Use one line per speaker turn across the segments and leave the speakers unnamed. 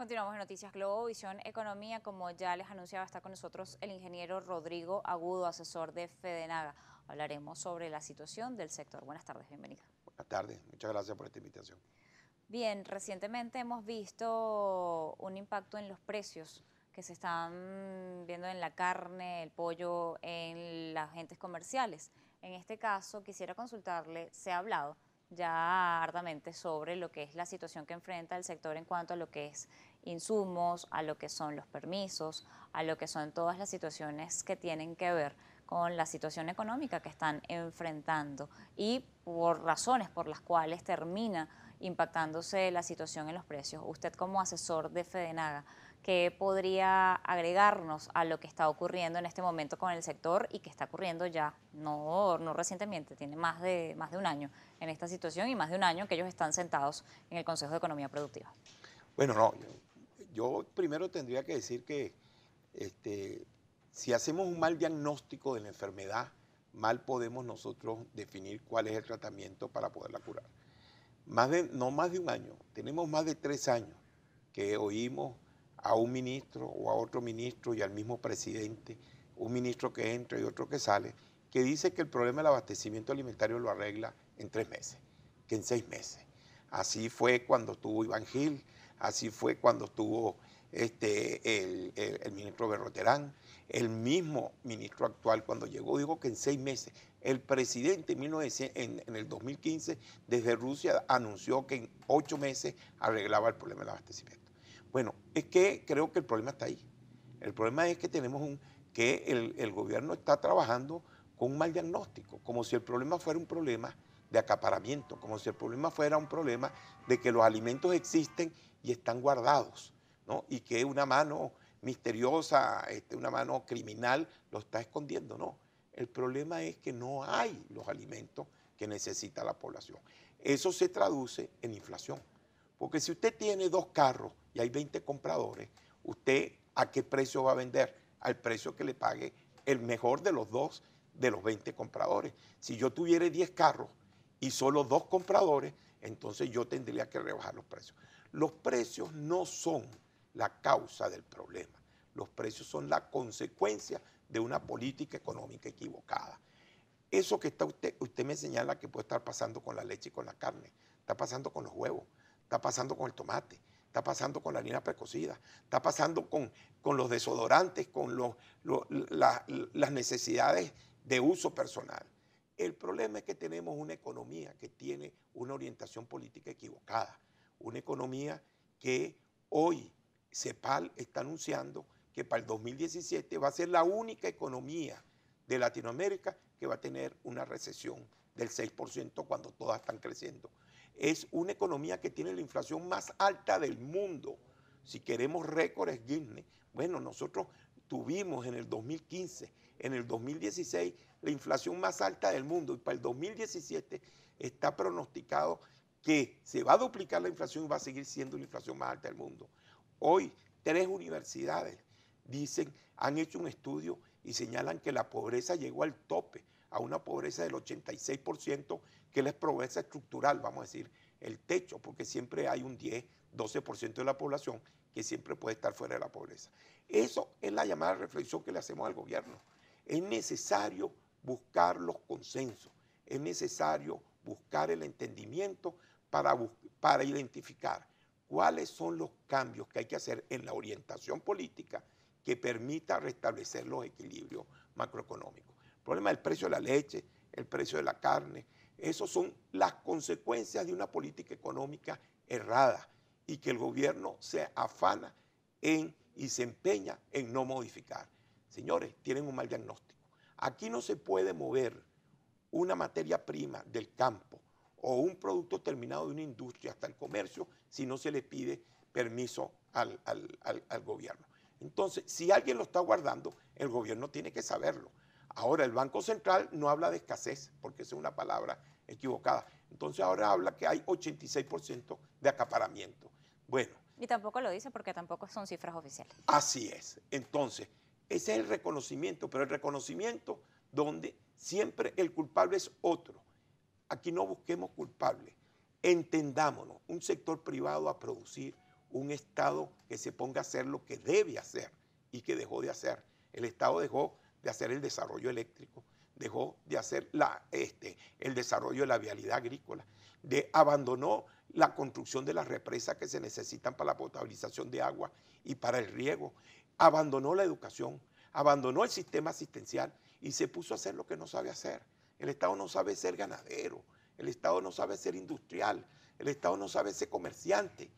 Continuamos en Noticias Globo, Visión Economía. Como ya les anunciaba, está con nosotros el ingeniero Rodrigo Agudo, asesor de FEDENAGA. Hablaremos sobre la situación del sector. Buenas tardes, bienvenido.
Buenas tardes, muchas gracias por esta invitación.
Bien, recientemente hemos visto un impacto en los precios que se están viendo en la carne, el pollo, en las agentes comerciales. En este caso, quisiera consultarle, se ha hablado ya hartamente sobre lo que es la situación que enfrenta el sector en cuanto a lo que es insumos, a lo que son los permisos, a lo que son todas las situaciones que tienen que ver con la situación económica que están enfrentando y por razones por las cuales termina impactándose la situación en los precios. Usted como asesor de FEDENAGA, ¿qué podría agregarnos a lo que está ocurriendo en este momento con el sector y que está ocurriendo ya, no recientemente, tiene más de un año en esta situación y más de un año que ellos están sentados en el Consejo de Economía Productiva?
Bueno, no, yo primero tendría que decir que este, si hacemos un mal diagnóstico de la enfermedad, mal podemos nosotros definir cuál es el tratamiento para poderla curar. No más de un año, tenemos más de 3 años que oímos a un ministro o a otro ministro y al mismo presidente, un ministro que entra y otro que sale, que dice que el problema del abastecimiento alimentario lo arregla en 3 meses, que en 6 meses. Así fue cuando estuvo Iván Gil, así fue cuando estuvo el ministro Berroterán, el mismo ministro actual cuando llegó dijo que en 6 meses. El presidente en el 2015 desde Rusia anunció que en 8 meses arreglaba el problema del abastecimiento. Bueno, es que creo que el problema está ahí. El problema es que el gobierno está trabajando con un mal diagnóstico, como si el problema fuera un problema de acaparamiento, como si el problema fuera un problema de que los alimentos existen y están guardados, ¿no? Y que una mano misteriosa, una mano criminal lo está escondiendo, no. El problema es que no hay los alimentos que necesita la población. Eso se traduce en inflación. Porque si usted tiene 2 carros y hay 20 compradores, ¿usted a qué precio va a vender? Al precio que le pague el mejor de los dos de los 20 compradores. Si yo tuviera 10 carros y solo 2 compradores, entonces yo tendría que rebajar los precios. Los precios no son la causa del problema. Los precios son la consecuencia de una política económica equivocada. Eso que usted me señala que puede estar pasando con la leche y con la carne, está pasando con los huevos, está pasando con el tomate, está pasando con la harina precocida, está pasando con los desodorantes, con las necesidades de uso personal. El problema es que tenemos una economía que tiene una orientación política equivocada, una economía que hoy CEPAL está anunciando que para el 2017 va a ser la única economía de Latinoamérica que va a tener una recesión del 6% cuando todas están creciendo. Es una economía que tiene la inflación más alta del mundo. Si queremos récords Guinness, bueno, nosotros tuvimos en el 2015, en el 2016, la inflación más alta del mundo y para el 2017 está pronosticado que se va a duplicar la inflación y va a seguir siendo la inflación más alta del mundo. Hoy, 3 universidades han hecho un estudio y señalan que la pobreza llegó al tope, a una pobreza del 86%, que es la pobreza estructural, vamos a decir, el techo, porque siempre hay un 10, 12% de la población que siempre puede estar fuera de la pobreza. Eso es la llamada reflexión que le hacemos al gobierno. Es necesario buscar los consensos, es necesario buscar el entendimiento para identificar cuáles son los cambios que hay que hacer en la orientación política que permita restablecer los equilibrios macroeconómicos. El problema del precio de la leche, el precio de la carne, esos son las consecuencias de una política económica errada y que el gobierno se afana y se empeña en no modificar. Señores, tienen un mal diagnóstico. Aquí no se puede mover una materia prima del campo o un producto terminado de una industria hasta el comercio si no se le pide permiso al gobierno. Entonces, si alguien lo está guardando, el gobierno tiene que saberlo. Ahora, el Banco Central no habla de escasez, porque esa es una palabra equivocada. Entonces, ahora habla que hay 86% de acaparamiento. Bueno.
Y tampoco lo dice porque tampoco son cifras oficiales.
Así es. Entonces, ese es el reconocimiento, pero el reconocimiento donde siempre el culpable es otro. Aquí no busquemos culpables. Entendámonos, un sector privado a producir, un Estado que se ponga a hacer lo que debe hacer y que dejó de hacer. El Estado dejó de hacer el desarrollo eléctrico, dejó de hacer el desarrollo de la vialidad agrícola, abandonó la construcción de las represas que se necesitan para la potabilización de agua y para el riego, abandonó la educación, abandonó el sistema asistencial y se puso a hacer lo que no sabe hacer. El Estado no sabe ser ganadero, el Estado no sabe ser industrial, el Estado no sabe ser comerciante.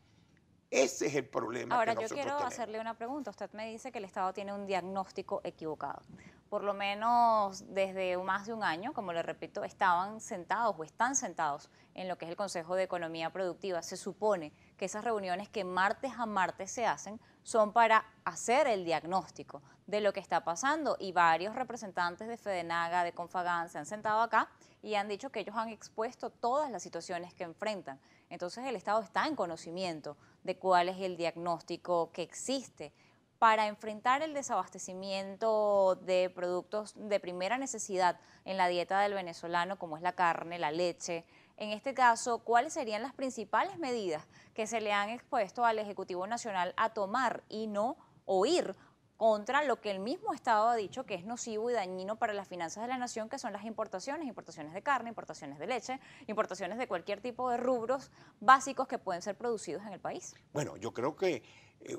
Ese es el problema
Ahora,
que
yo
nosotros
quiero
tenemos.
hacerle una pregunta. Usted me dice que el Estado tiene un diagnóstico equivocado. Por lo menos desde más de un año, como le repito, estaban sentados o están sentados en lo que es el Consejo de Economía Productiva. Se supone que esas reuniones que martes a martes se hacen son para hacer el diagnóstico de lo que está pasando, y varios representantes de Fedenaga, de Confagán, se han sentado acá y han dicho que ellos han expuesto todas las situaciones que enfrentan. Entonces el Estado está en conocimiento de cuál es el diagnóstico que existe para enfrentar el desabastecimiento de productos de primera necesidad en la dieta del venezolano, como es la carne, la leche. En este caso, ¿cuáles serían las principales medidas que se le han expuesto al Ejecutivo Nacional a tomar y no oír contra lo que el mismo Estado ha dicho que es nocivo y dañino para las finanzas de la nación, que son las importaciones, importaciones de carne, importaciones de leche, importaciones de cualquier tipo de rubros básicos que pueden ser producidos en el país?
Bueno, yo creo que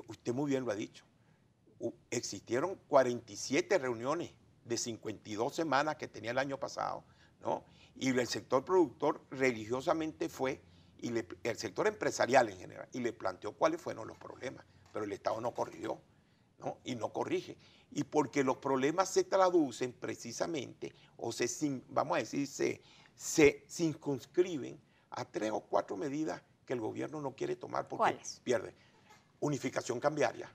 usted muy bien lo ha dicho. Existieron 47 reuniones de 52 semanas que tenía el año pasado, ¿no? Y el sector productor religiosamente fue, el sector empresarial en general, y le planteó cuáles fueron los problemas, pero el Estado no corrigió, ¿no? Y no corrige. Y porque los problemas se traducen precisamente, vamos a decir, se circunscriben a 3 o 4 medidas que el gobierno no quiere tomar porque
¿Cuáles?
pierde. Unificación cambiaria,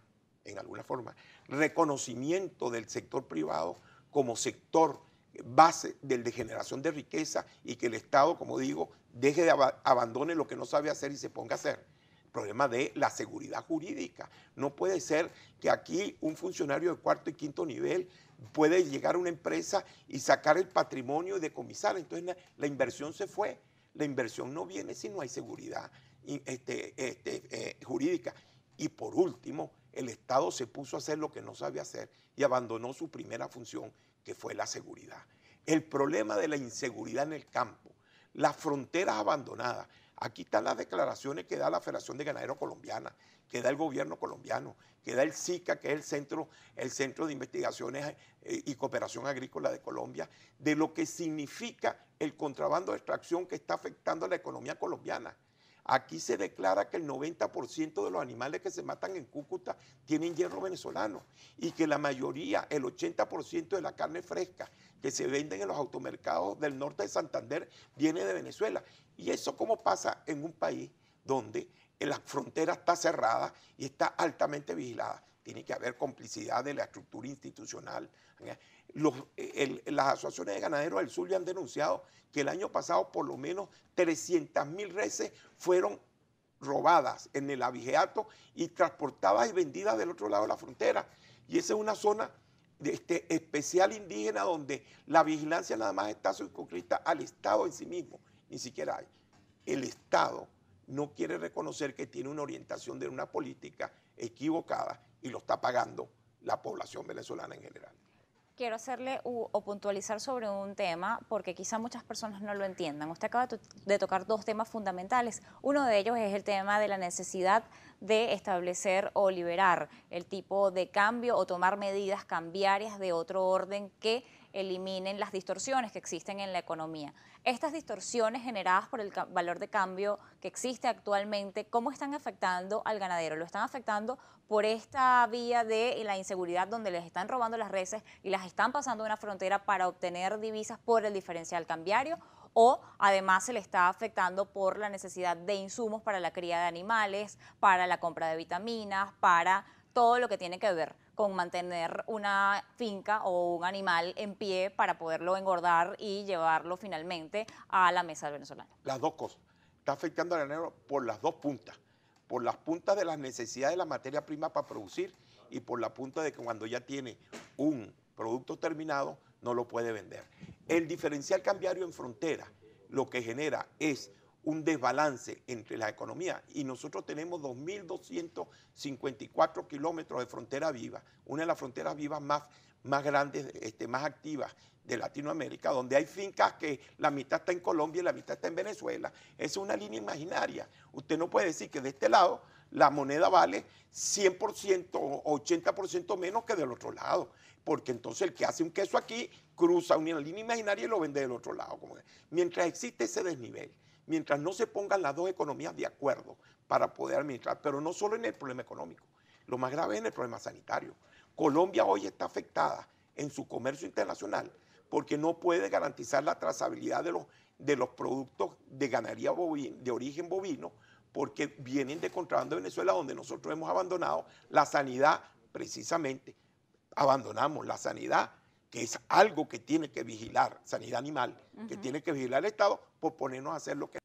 en alguna forma, reconocimiento del sector privado como sector base de generación de riqueza, y que el Estado, como digo, abandone lo que no sabe hacer y se ponga a hacer. El problema de la seguridad jurídica. No puede ser que aquí un funcionario de cuarto y quinto nivel puede llegar a una empresa y sacar el patrimonio y decomisar. Entonces la inversión se fue. La inversión no viene si no hay seguridad jurídica. Y por último, el Estado se puso a hacer lo que no sabe hacer y abandonó su primera función, que fue la seguridad. El problema de la inseguridad en el campo, las fronteras abandonadas. Aquí están las declaraciones que da la Federación de Ganaderos Colombiana, que da el gobierno colombiano, que da el SICA, que es el Centro de Investigaciones y Cooperación Agrícola de Colombia, de lo que significa el contrabando de extracción que está afectando a la economía colombiana. Aquí se declara que el 90% de los animales que se matan en Cúcuta tienen hierro venezolano, y que la mayoría, el 80% de la carne fresca que se venden en los automercados del norte de Santander viene de Venezuela. ¿Y eso cómo pasa en un país donde la frontera está cerrada y está altamente vigilada? Tiene que haber complicidad de la estructura institucional. Las asociaciones de ganaderos del sur ya han denunciado que el año pasado por lo menos 300.000 reses fueron robadas en el abigeato y transportadas y vendidas del otro lado de la frontera. Y esa es una zona especial indígena donde la vigilancia nada más está circunscrita al Estado en sí mismo, ni siquiera hay. El Estado no quiere reconocer que tiene una orientación de una política equivocada y lo está pagando la población venezolana en general.
Quiero hacerle o puntualizar sobre un tema porque quizá muchas personas no lo entiendan. Usted acaba de tocar dos temas fundamentales. Uno de ellos es el tema de la necesidad de establecer o liberar el tipo de cambio o tomar medidas cambiarias de otro orden que eliminen las distorsiones que existen en la economía. Estas distorsiones generadas por el valor de cambio que existe actualmente, ¿cómo están afectando al ganadero? ¿Lo están afectando por esta vía de la inseguridad, donde les están robando las reses y las están pasando una frontera para obtener divisas por el diferencial cambiario? ¿O además se le está afectando por la necesidad de insumos para la cría de animales, para la compra de vitaminas, para todo lo que tiene que ver con mantener una finca o un animal en pie para poderlo engordar y llevarlo finalmente a la mesa del venezolano?
Las dos cosas. Está afectando al granero por las dos puntas. Por las puntas de las necesidades de la materia prima para producir, y por la punta de que cuando ya tiene un producto terminado no lo puede vender. El diferencial cambiario en frontera lo que genera es un desbalance entre la economía y nosotros tenemos 2.254 kilómetros de frontera viva, una de las fronteras vivas más grandes, más activas de Latinoamérica, donde hay fincas que la mitad está en Colombia y la mitad está en Venezuela. Es una línea imaginaria. Usted no puede decir que de este lado la moneda vale 100% o 80% menos que del otro lado, porque entonces el que hace un queso aquí cruza una línea imaginaria y lo vende del otro lado. Mientras existe ese desnivel, mientras no se pongan las dos economías de acuerdo para poder administrar, pero no solo en el problema económico, lo más grave es en el problema sanitario. Colombia hoy está afectada en su comercio internacional porque no puede garantizar la trazabilidad de los productos de ganadería de origen bovino, porque vienen de contrabando de Venezuela, donde nosotros hemos abandonado la sanidad, precisamente. Abandonamos la sanidad, que es algo que tiene que vigilar, sanidad animal, que tiene que vigilar el Estado, por ponernos a hacer lo que...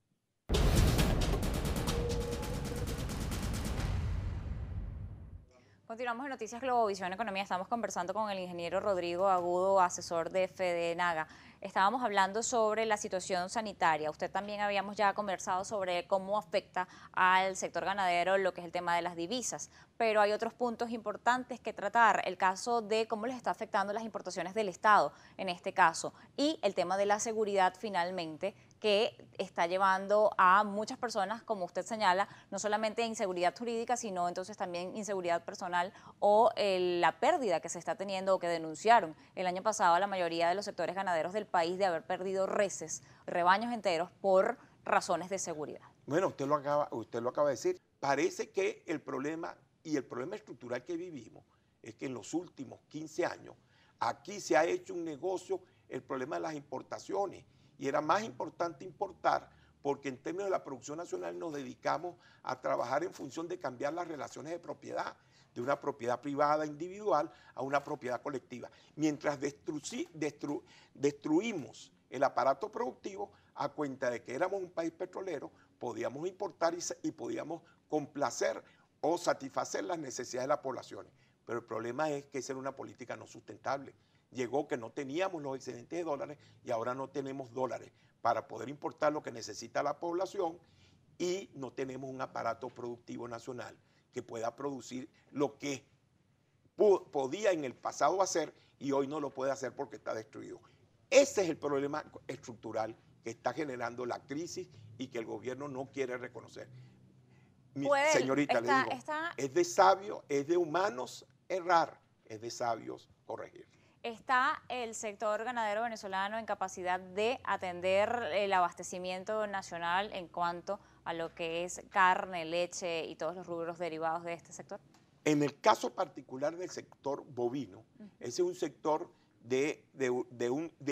Continuamos en Noticias Globovisión Economía. Estamos conversando con el ingeniero Rodrigo Agudo, asesor de FEDENAGA. Estábamos hablando sobre la situación sanitaria. Usted también habíamos ya conversado sobre cómo afecta al sector ganadero lo que es el tema de las divisas. Pero hay otros puntos importantes que tratar. El caso de cómo les está afectando las importaciones del Estado, en este caso. Y el tema de la seguridad, finalmente, que está llevando a muchas personas, como usted señala, no solamente inseguridad jurídica, sino entonces también inseguridad personal o la pérdida que se está teniendo o que denunciaron el año pasado a la mayoría de los sectores ganaderos del país de haber perdido reses, rebaños enteros por razones de seguridad.
Bueno, usted lo acaba de decir. Parece que el problema estructural que vivimos es que en los últimos 15 años aquí se ha hecho un negocio el problema de las importaciones. Y era más importante importar porque en términos de la producción nacional nos dedicamos a trabajar en función de cambiar las relaciones de propiedad, de una propiedad privada individual a una propiedad colectiva. Mientras destruimos el aparato productivo a cuenta de que éramos un país petrolero, podíamos importar y podíamos complacer o satisfacer las necesidades de las poblaciones. Pero el problema es que esa era una política no sustentable. Llegó que no teníamos los excedentes de dólares y ahora no tenemos dólares para poder importar lo que necesita la población y no tenemos un aparato productivo nacional que pueda producir lo que podía en el pasado hacer y hoy no lo puede hacer porque está destruido. Ese es el problema estructural que está generando la crisis y que el gobierno no quiere reconocer. Señorita, le digo, es de sabios, es de humanos errar, es de sabios corregir.
¿Está el sector ganadero venezolano en capacidad de atender el abastecimiento nacional en cuanto a lo que es carne, leche y todos los rubros derivados de este sector?
En el caso particular del sector bovino, ese es un sector de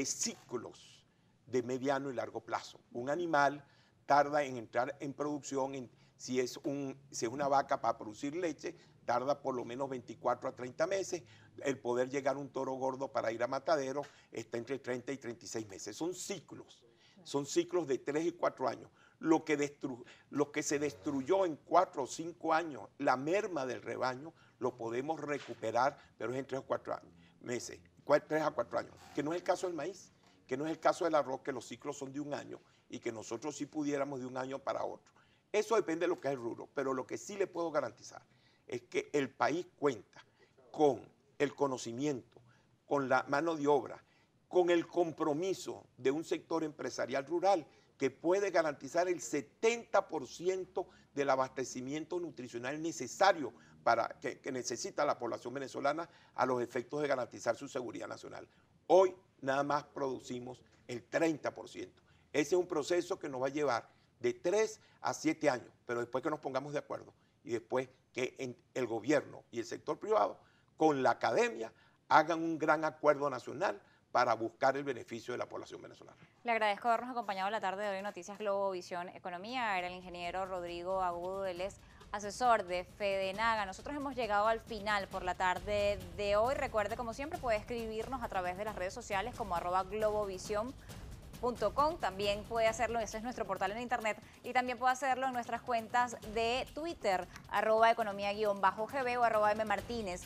ciclos de mediano y largo plazo. Un animal tarda en entrar en producción, si es una vaca para producir leche, tarda por lo menos 24 a 30 meses. El poder llegar a un toro gordo para ir a matadero está entre 30 y 36 meses. Son ciclos de 3 y 4 años. Lo que se destruyó en 4 o 5 años, la merma del rebaño, lo podemos recuperar, pero es en 3 o 4 meses, 3 a 4 años, que no es el caso del maíz, que no es el caso del arroz, que los ciclos son de un año y que nosotros sí pudiéramos de un año para otro. Eso depende de lo que es el rubro, pero lo que sí le puedo garantizar es que el país cuenta con el conocimiento, con la mano de obra, con el compromiso de un sector empresarial rural que puede garantizar el 70% del abastecimiento nutricional necesario que necesita la población venezolana a los efectos de garantizar su seguridad nacional. Hoy nada más producimos el 30%. Ese es un proceso que nos va a llevar de 3 a 7 años, pero después que nos pongamos de acuerdo y después que el gobierno y el sector privado con la academia hagan un gran acuerdo nacional para buscar el beneficio de la población venezolana.
Le agradezco habernos acompañado la tarde de hoy en Noticias Globovisión Economía. Era el ingeniero Rodrigo Agudo, él es asesor de FEDENAGA. Nosotros hemos llegado al final por la tarde de hoy. Recuerde, como siempre, puede escribirnos a través de las redes sociales como @globovisión.com. También puede hacerlo, ese es nuestro portal en internet, y también puede hacerlo en nuestras cuentas de Twitter, @economía_gb o @mmartinez.